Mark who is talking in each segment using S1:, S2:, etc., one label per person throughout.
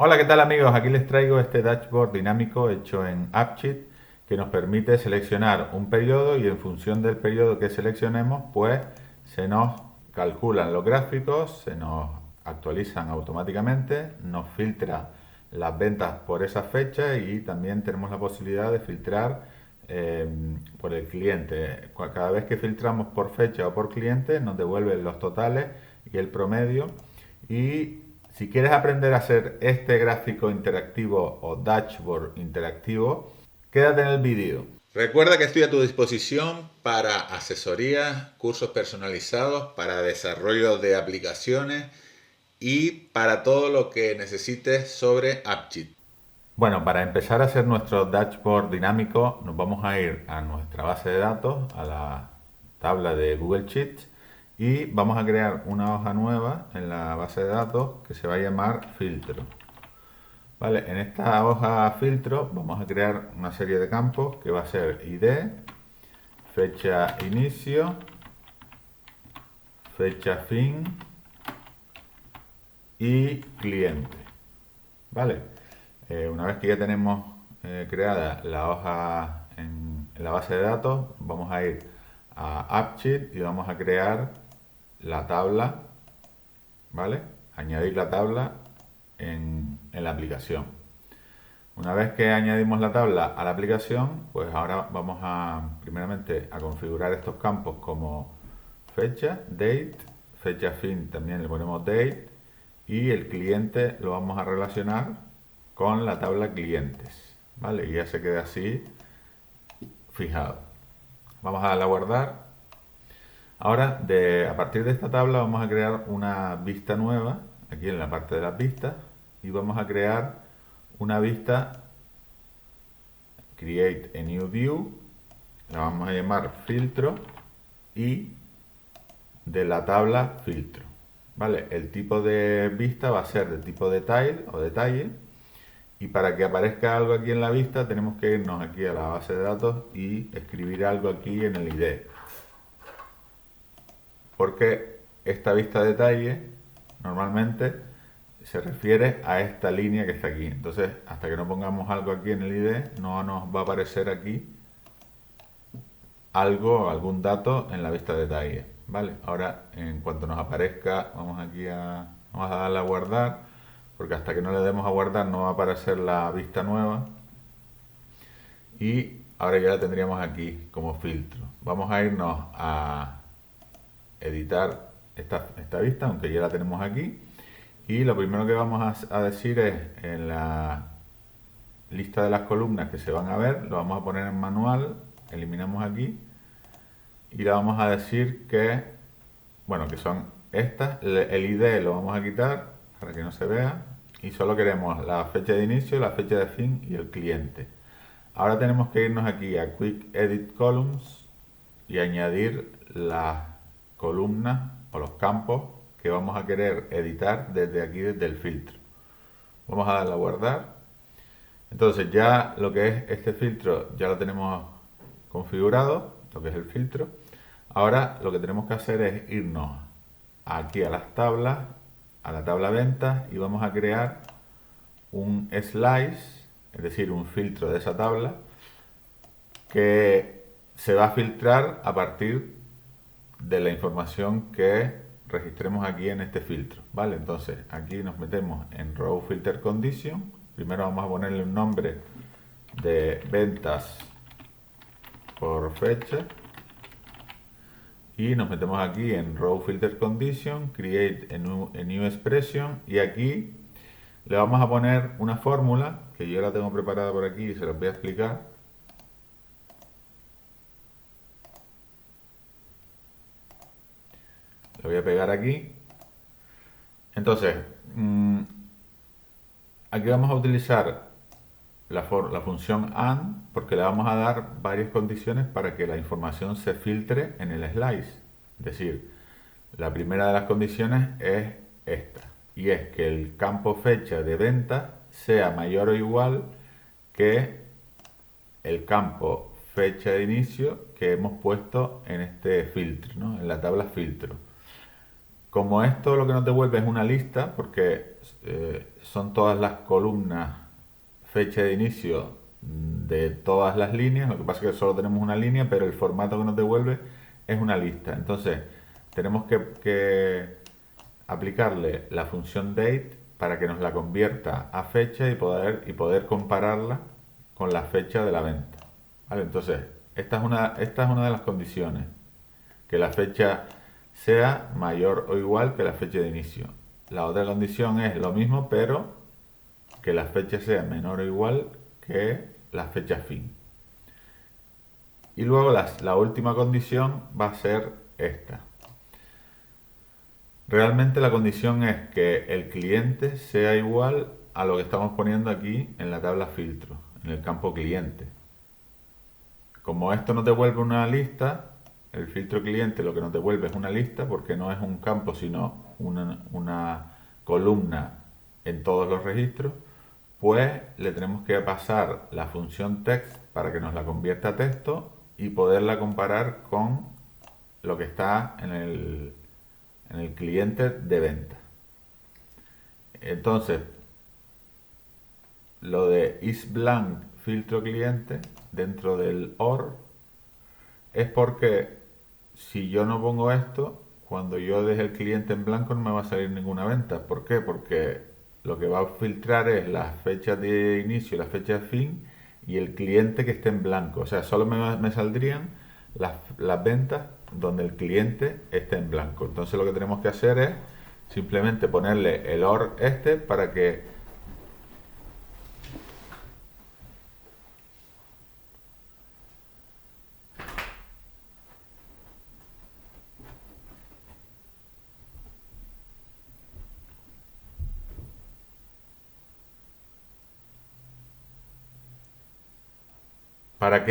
S1: Hola, ¿qué tal amigos? Aquí les traigo este dashboard dinámico hecho en AppSheet que nos permite seleccionar un periodo y en función del periodo que seleccionemos, pues se nos calculan los gráficos, se nos actualizan automáticamente, nos filtra las ventas por esa fecha y también tenemos la posibilidad de filtrar eh, por el cliente. Cada vez que filtramos por fecha o por cliente nos devuelven los totales y el promedio. Y si quieres aprender a hacer este gráfico interactivo o dashboard interactivo, quédate en el vídeo. Recuerda que estoy a tu disposición para asesorías, cursos personalizados, para desarrollo de aplicaciones y para todo lo que necesites sobre AppSheet. Bueno, para empezar a hacer nuestro dashboard dinámico, nos vamos a ir a nuestra base de datos, a la tabla de Google Sheets, y vamos a crear una hoja nueva en la base de datos que se va a llamar filtro. Vale, en esta hoja filtro vamos a crear una serie de campos que va a ser ID, fecha inicio, fecha fin y cliente. Vale, una vez que ya tenemos creada la hoja en la base de datos, vamos a ir a AppSheet y vamos a crear la tabla, ¿vale? Añadir la tabla en la aplicación. Una vez que añadimos la tabla a la aplicación, pues ahora vamos a primeramente a configurar estos campos como fecha, date, fecha fin también le ponemos date y el cliente lo vamos a relacionar con la tabla clientes, ¿vale? Y ya se queda así fijado. Vamos a darle a guardar. Ahora, a partir de esta tabla vamos a crear una vista nueva, aquí en la parte de las vistas, y vamos a crear una vista Create a New View, la vamos a llamar filtro y de la tabla filtro. ¿Vale? El tipo de vista va a ser de tipo detail o detalle y para que aparezca algo aquí en la vista tenemos que irnos aquí a la base de datos y escribir algo aquí en el ID. Porque esta vista detalle normalmente se refiere a esta línea que está aquí. Entonces, hasta que no pongamos algo aquí en el ID, no nos va a aparecer aquí algo, algún dato en la vista detalle. ¿Vale? Ahora, en cuanto nos aparezca, vamos a darle a guardar, porque hasta que no le demos a guardar no va a aparecer la vista nueva. Y ahora ya la tendríamos aquí como filtro. Vamos a irnos a editar esta vista, aunque ya la tenemos aquí. Y lo primero que vamos a decir es en la lista de las columnas que se van a ver, lo vamos a poner en manual, eliminamos aquí y le vamos a decir que, bueno, que son estas, el ID lo vamos a quitar para que no se vea y solo queremos la fecha de inicio, la fecha de fin y el cliente. Ahora tenemos que irnos aquí a Quick Edit Columns y añadir las columnas o los campos que vamos a querer editar desde aquí, desde el filtro. Vamos a darle a guardar. Entonces ya lo que es este filtro ya lo tenemos configurado, lo que es el filtro. Ahora lo que tenemos que hacer es irnos aquí a las tablas, a la tabla ventas y vamos a crear un slice, es decir, un filtro de esa tabla que se va a filtrar a partir de la información que registremos aquí en este filtro, ¿vale? Entonces aquí nos metemos en Row Filter Condition, primero vamos a ponerle un nombre de ventas por fecha y nos metemos aquí en Row Filter Condition, Create a new Expression y aquí le vamos a poner una fórmula que yo la tengo preparada por aquí y se los voy a explicar. La voy a pegar aquí. Entonces, aquí vamos a utilizar la función AND porque le vamos a dar varias condiciones para que la información se filtre en el slice. Es decir, la primera de las condiciones es esta y es que el campo fecha de venta sea mayor o igual que el campo fecha de inicio que hemos puesto en este filtro, ¿no? En la tabla filtro. Como esto lo que nos devuelve es una lista, porque son todas las columnas, fecha de inicio de todas las líneas. Lo que pasa es que solo tenemos una línea, pero el formato que nos devuelve es una lista. Entonces tenemos que aplicarle la función date para que nos la convierta a fecha y poder compararla con la fecha de la venta. ¿Vale? Entonces, esta es una de las condiciones, que la fecha sea mayor o igual que la fecha de inicio. La otra condición es lo mismo, pero que la fecha sea menor o igual que la fecha fin. Y luego la última condición va a ser esta. Realmente la condición es que el cliente sea igual a lo que estamos poniendo aquí en la tabla filtro, en el campo cliente. Como esto nos devuelve una lista, el filtro cliente lo que nos devuelve es una lista, porque no es un campo sino una columna en todos los registros, pues le tenemos que pasar la función text para que nos la convierta a texto y poderla comparar con lo que está en el cliente de venta. Entonces, lo de isBlank filtro cliente dentro del OR es porque si yo no pongo esto, cuando yo deje el cliente en blanco no me va a salir ninguna venta. ¿Por qué? Porque lo que va a filtrar es las fechas de inicio y las fechas de fin y el cliente que esté en blanco. O sea, solo me saldrían las ventas donde el cliente esté en blanco. Entonces lo que tenemos que hacer es simplemente ponerle el OR para que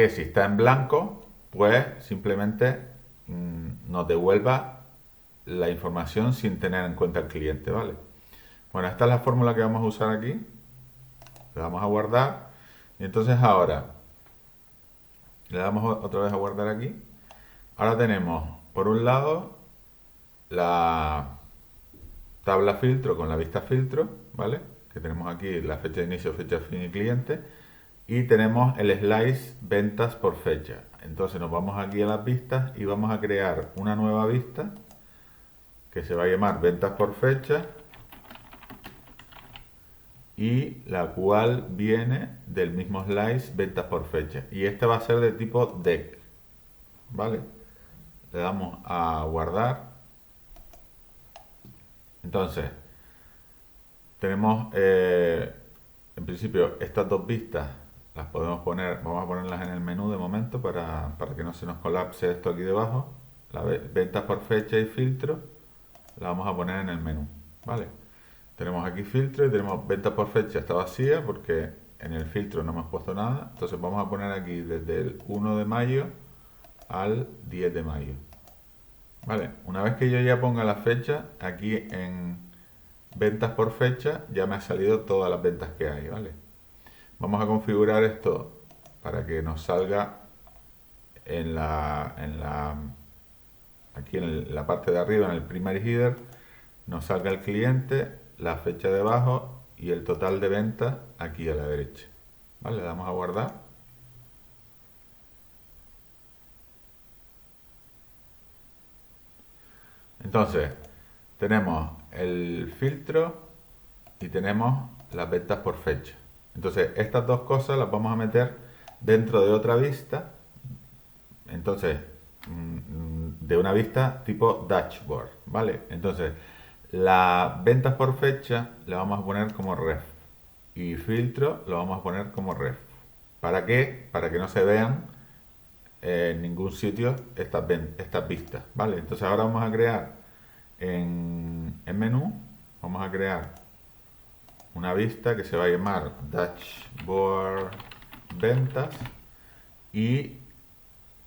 S1: si está en blanco, pues simplemente nos devuelva la información sin tener en cuenta el cliente, ¿vale? Bueno, esta es la fórmula que vamos a usar aquí. Le vamos a guardar. Y entonces ahora le damos otra vez a guardar aquí. Ahora tenemos, por un lado, la tabla filtro con la vista filtro, ¿vale? Que tenemos aquí la fecha de inicio, fecha de fin y cliente. Y tenemos el slice ventas por fecha. Entonces nos vamos aquí a las vistas y vamos a crear una nueva vista que se va a llamar ventas por fecha y la cual viene del mismo slice ventas por fecha. Y esta va a ser de tipo deck, ¿vale? Le damos a guardar. Entonces, tenemos en principio estas dos vistas las podemos poner, vamos a ponerlas en el menú de momento para que no se nos colapse esto aquí debajo. Ventas por fecha y filtro la vamos a poner en el menú, ¿vale? Tenemos aquí filtro y tenemos ventas por fecha, está vacía porque en el filtro no hemos puesto nada. Entonces vamos a poner aquí desde el 1 de mayo al 10 de mayo. Vale, una vez que yo ya ponga la fecha, aquí en ventas por fecha ya me ha salido todas las ventas que hay, ¿vale? Vamos a configurar esto para que nos salga aquí en la parte de arriba, en el primary header, nos salga el cliente, la fecha debajo y el total de ventas aquí a la derecha. ¿Vale? Le damos a guardar. Entonces, tenemos el filtro y tenemos las ventas por fecha. Entonces, estas dos cosas las vamos a meter dentro de otra vista. Entonces, de una vista tipo dashboard, ¿vale? Entonces, las ventas por fecha le vamos a poner como ref y filtro lo vamos a poner como ref. ¿Para qué? Para que no se vean en ningún sitio estas vistas, ¿vale? Entonces ahora vamos a crear en menú, vamos a crear una vista que se va a llamar dashboard ventas y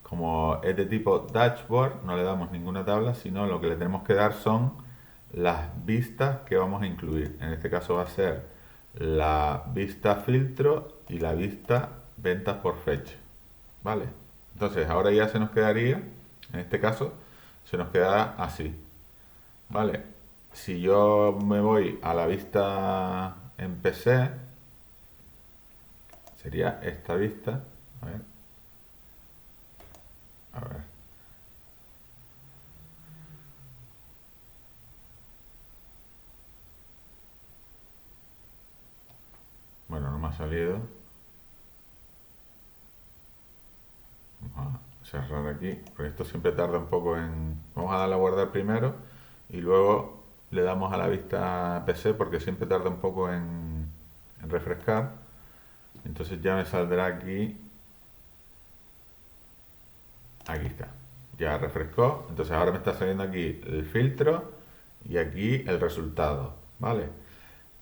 S1: como es de tipo dashboard no le damos ninguna tabla, sino lo que le tenemos que dar son las vistas que vamos a incluir. En este caso va a ser la vista filtro y la vista ventas por fecha, ¿vale? Entonces ahora ya se nos quedaría, en este caso, se nos quedará así, ¿vale? si yo me voy a la vista en PC, sería esta vista. A ver, a ver. Bueno, no me ha salido. Vamos a cerrar aquí, porque esto siempre tarda un poco en... Vamos a darle a guardar primero y luego le damos a la vista PC porque siempre tarda un poco en refrescar. Entonces ya me saldrá aquí. Aquí está. Ya refrescó. Entonces ahora me está saliendo aquí el filtro y aquí el resultado. ¿Vale?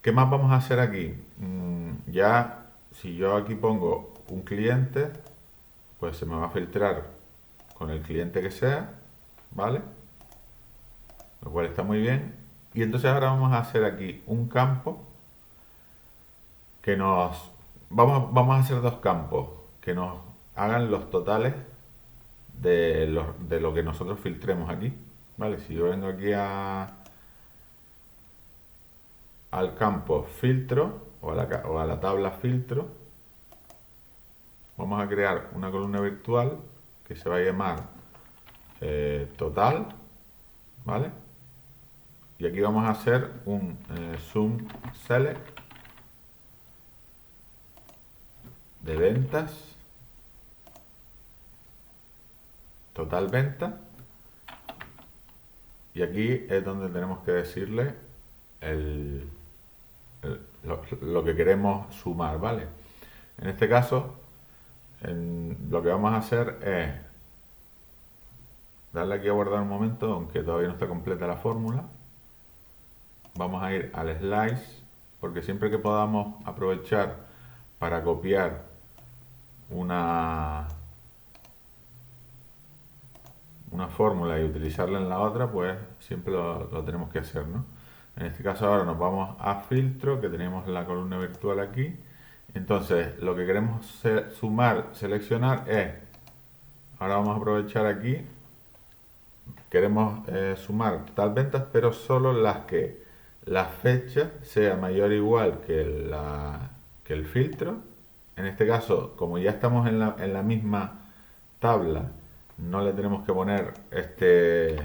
S1: ¿Qué más vamos a hacer aquí? Ya, si yo aquí pongo un cliente, pues se me va a filtrar con el cliente que sea, ¿vale? Lo cual está muy bien. Y entonces ahora vamos a hacer aquí un campo que nos... vamos a hacer dos campos que nos hagan los totales de lo que nosotros filtremos aquí, ¿vale? Si yo vengo aquí al campo filtro o a la tabla filtro, vamos a crear una columna virtual que se va a llamar total, ¿vale? Y aquí vamos a hacer un zoom select de ventas, total venta, y aquí es donde tenemos que decirle el, lo que queremos sumar, ¿vale? En este caso, lo que vamos a hacer es darle aquí a guardar un momento, aunque todavía no está completa la fórmula. Vamos a ir al slice, porque siempre que podamos aprovechar para copiar una fórmula y utilizarla en la otra, pues siempre lo tenemos que hacer, ¿no? En este caso ahora nos vamos a filtro, que tenemos la columna virtual aquí. Entonces lo que queremos sumar, seleccionar es, ahora vamos a aprovechar aquí, queremos sumar total ventas, pero solo las que la fecha sea mayor o igual que el filtro. En este caso, como ya estamos en la misma tabla, no le tenemos que poner este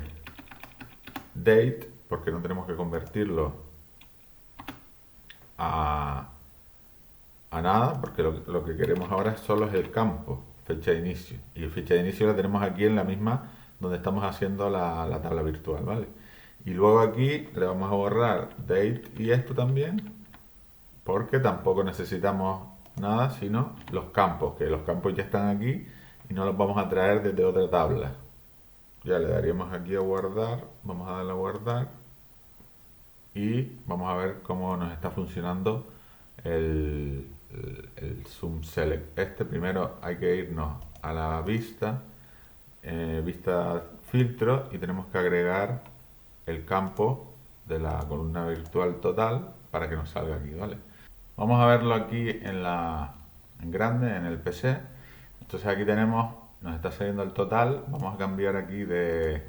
S1: date, porque no tenemos que convertirlo a, a nada, porque lo que queremos ahora solo es el campo, fecha de inicio. Y fecha de inicio la tenemos aquí en la misma donde estamos haciendo la tabla virtual, ¿vale? Y luego aquí le vamos a borrar date y esto también, porque tampoco necesitamos nada, sino los campos, que los campos ya están aquí y no los vamos a traer desde otra tabla. Ya le daríamos aquí a guardar, vamos a darle a guardar y vamos a ver cómo nos está funcionando el zoom select. Primero hay que irnos a la vista, vista filtro, y tenemos que agregar el campo de la columna virtual total para que nos salga aquí, ¿vale? Vamos a verlo aquí en grande, en el PC. Entonces aquí tenemos, nos está saliendo el total. Vamos a cambiar aquí de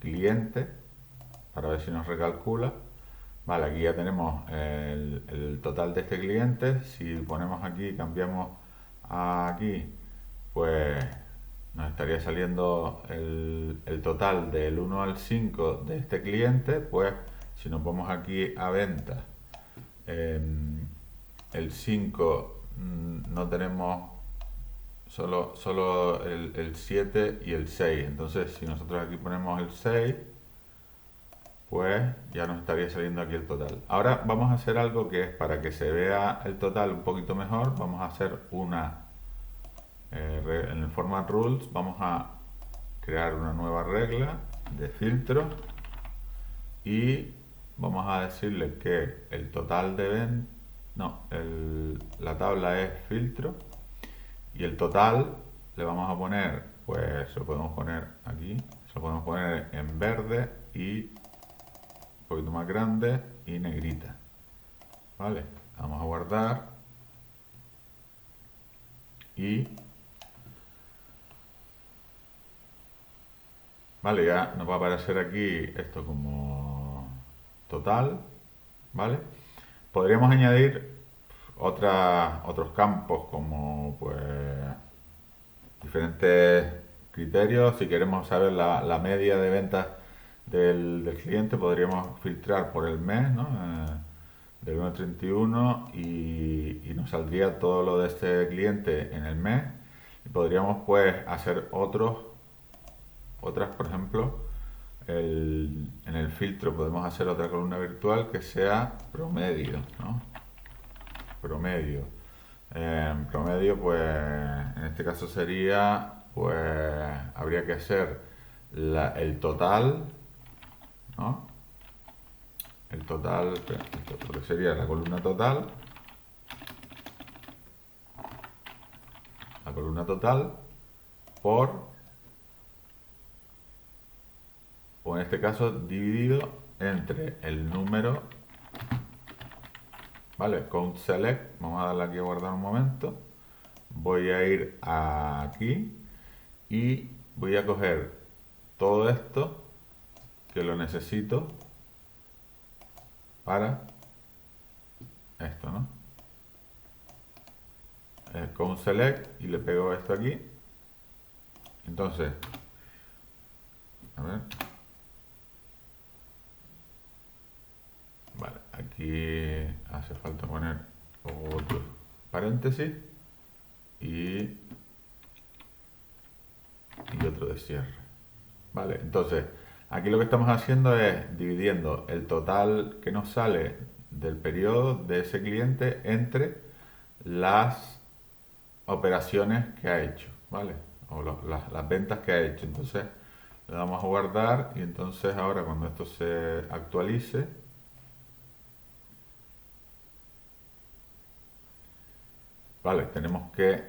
S1: cliente para ver si nos recalcula. Vale, aquí ya tenemos el total de este cliente. Si ponemos aquí, cambiamos aquí, pues nos estaría saliendo el total del 1 al 5 de este cliente. Pues si nos vamos aquí a venta, el 5 no tenemos, solo el 7 y el 6. Entonces si nosotros aquí ponemos el 6, pues ya nos estaría saliendo aquí el total. Ahora vamos a hacer algo que es para que se vea el total un poquito mejor. Vamos a hacer en el format rules, vamos a crear una nueva regla de filtro y vamos a decirle que el total de la tabla es filtro y el total le vamos a poner, pues lo podemos poner aquí, se lo podemos poner en verde y un poquito más grande y negrita. Vale, vamos a guardar y vale, ya nos va a aparecer aquí esto como total, ¿vale? Podríamos añadir otros campos como pues diferentes criterios. Si queremos saber la media de ventas del cliente, podríamos filtrar por el mes, ¿no? Del 1 al 31 y nos saldría todo lo de este cliente en el mes. Y podríamos pues hacer otras, por ejemplo, en el filtro podemos hacer otra columna virtual que sea promedio, ¿no? Promedio. Promedio, pues en este caso sería, pues habría que hacer el total, ¿no? El total, lo que sería la columna total por, o en este caso dividido entre el número, ¿vale? Count select, vamos a darle aquí a guardar un momento, voy a ir aquí y voy a coger todo esto que lo necesito para esto, ¿no? Con select y le pego esto aquí. Entonces, a ver, vale, aquí hace falta poner otro paréntesis y otro de cierre. Vale, entonces aquí lo que estamos haciendo es dividiendo el total que nos sale del periodo de ese cliente entre las operaciones que ha hecho, ¿vale? O las ventas que ha hecho. Entonces le damos a guardar y entonces ahora cuando esto se actualice, vale, tenemos que,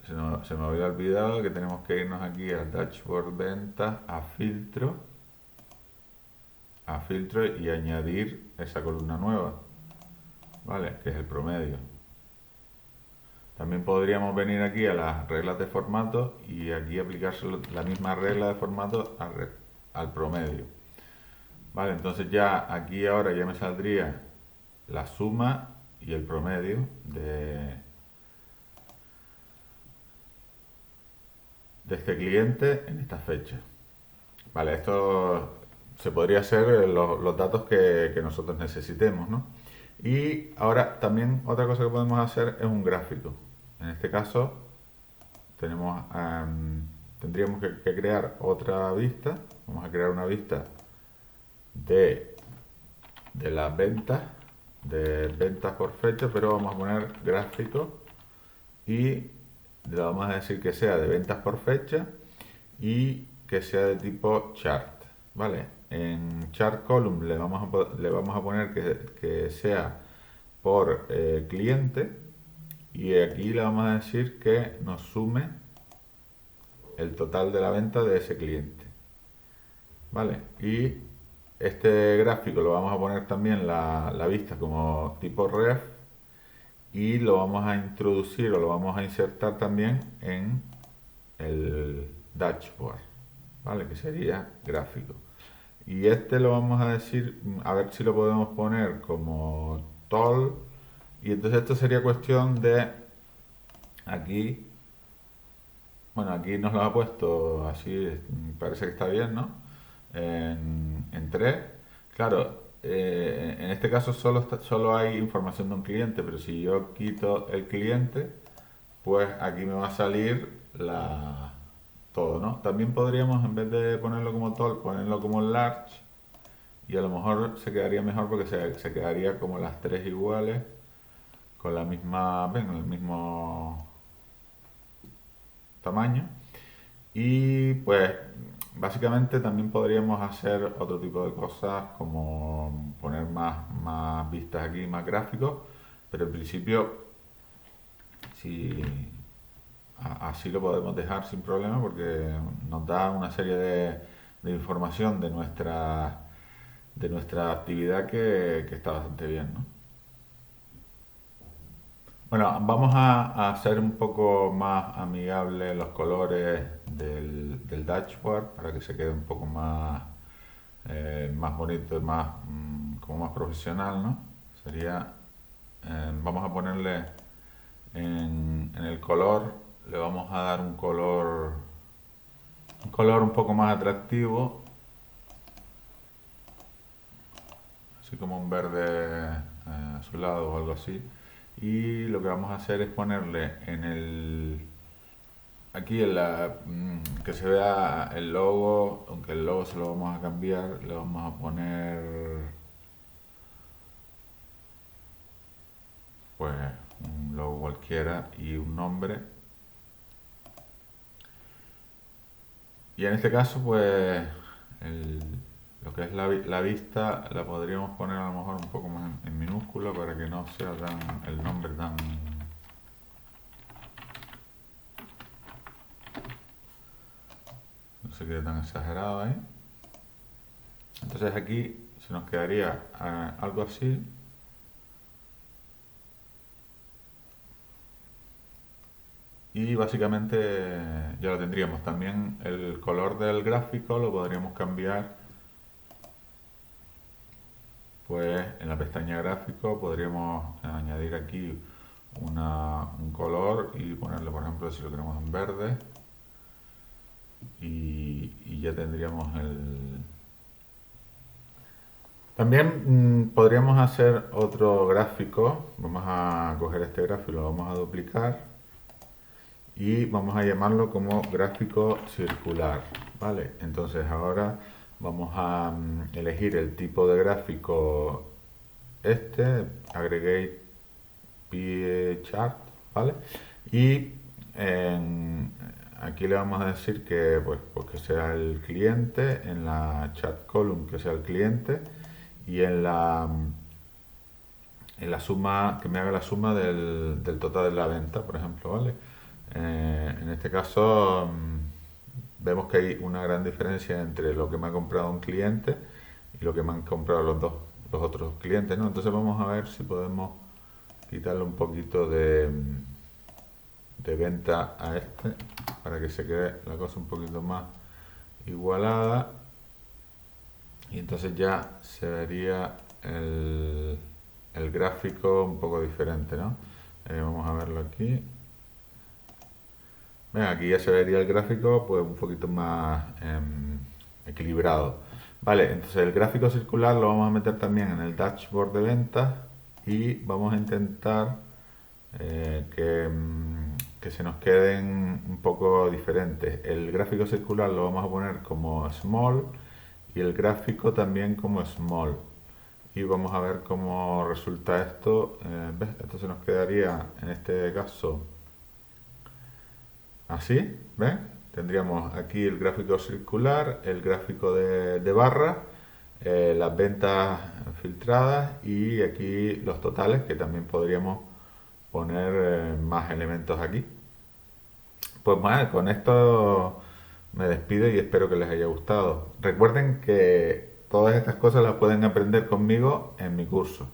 S1: se me había olvidado que tenemos que irnos aquí al dashboard ventas, a filtro y añadir esa columna nueva, vale, que es el promedio. También podríamos venir aquí a las reglas de formato y aquí aplicarse la misma regla de formato al promedio. Vale, entonces ya aquí ahora ya me saldría la suma y el promedio de este cliente en esta fecha. Vale, esto se podría hacer los datos que nosotros necesitemos, ¿no? Y ahora también otra cosa que podemos hacer es un gráfico. En este caso tendríamos que crear otra vista. Vamos a crear una vista de las ventas, de ventas por fecha, pero vamos a poner gráfico y le vamos a decir que sea de ventas por fecha y que sea de tipo chart, ¿vale? En chart column le vamos a poner que sea por cliente y aquí le vamos a decir que nos sume el total de la venta de ese cliente, ¿vale? Y este gráfico lo vamos a poner también la vista como tipo ref y lo vamos a introducir o lo vamos a insertar también en el dashboard, ¿vale? Que sería gráfico. Y este lo vamos a decir, a ver si lo podemos poner como tol. Y entonces esto sería cuestión de aquí, bueno, aquí nos lo ha puesto así, parece que está bien, ¿no? En 3. Claro, en este caso solo hay información de un cliente, pero si yo quito el cliente, pues aquí me va a salir todo, ¿no? También podríamos, en vez de ponerlo como tall, ponerlo como large y a lo mejor se quedaría mejor porque se quedaría como las tres iguales, con la misma, ven, el mismo tamaño. Y pues básicamente también podríamos hacer otro tipo de cosas como poner más vistas aquí, más gráficos, pero en principio si así lo podemos dejar sin problema porque nos da una serie de información de nuestra actividad que está bastante bien, ¿no? Bueno, vamos a hacer un poco más amigables los colores del dashboard para que se quede un poco más bonito y más como más profesional, ¿no? Sería, vamos a ponerle en el color, le vamos a dar un color un poco más atractivo, así como un verde azulado o algo así. Y lo que vamos a hacer es ponerle en el aquí que se vea el logo, aunque el logo se lo vamos a cambiar, le vamos a poner pues un logo cualquiera y un nombre. Y en este caso pues el- lo que es la vista la podríamos poner a lo mejor un poco más en minúscula para que no sea el nombre tan, no se quede tan exagerado ahí. Entonces aquí se nos quedaría algo así. Y básicamente ya lo tendríamos. También el color del gráfico lo podríamos cambiar. Pues en la pestaña gráfico podríamos añadir aquí un color y ponerle, por ejemplo, si lo queremos en verde. Y ya tendríamos el... También podríamos hacer otro gráfico. Vamos a coger este gráfico y lo vamos a duplicar. Y vamos a llamarlo como gráfico circular, ¿vale? Entonces ahora vamos a elegir el tipo de gráfico aggregate pie chart, ¿vale? Y aquí le vamos a decir que pues que sea el cliente, en la chat column que sea el cliente y en la suma, que me haga la suma del total de la venta, por ejemplo, ¿vale? En este caso vemos que hay una gran diferencia entre lo que me ha comprado un cliente y lo que me han comprado los otros clientes, ¿no? Entonces vamos a ver si podemos quitarle un poquito de venta a este para que se quede la cosa un poquito más igualada y entonces ya se vería el gráfico un poco diferente, ¿no? Vamos a verlo aquí. Venga, aquí ya se vería el gráfico pues un poquito más equilibrado. Vale, entonces el gráfico circular lo vamos a meter también en el dashboard de ventas y vamos a intentar que se nos queden un poco diferentes. El gráfico circular lo vamos a poner como small y el gráfico también como small. Y vamos a ver cómo resulta esto. ¿Ves? Esto se nos quedaría en este caso así, ¿ves? Tendríamos aquí el gráfico circular, el gráfico de barra, las ventas filtradas y aquí los totales, que también podríamos poner más elementos aquí. Pues mal, con esto me despido y espero que les haya gustado. Recuerden que todas estas cosas las pueden aprender conmigo en mi curso.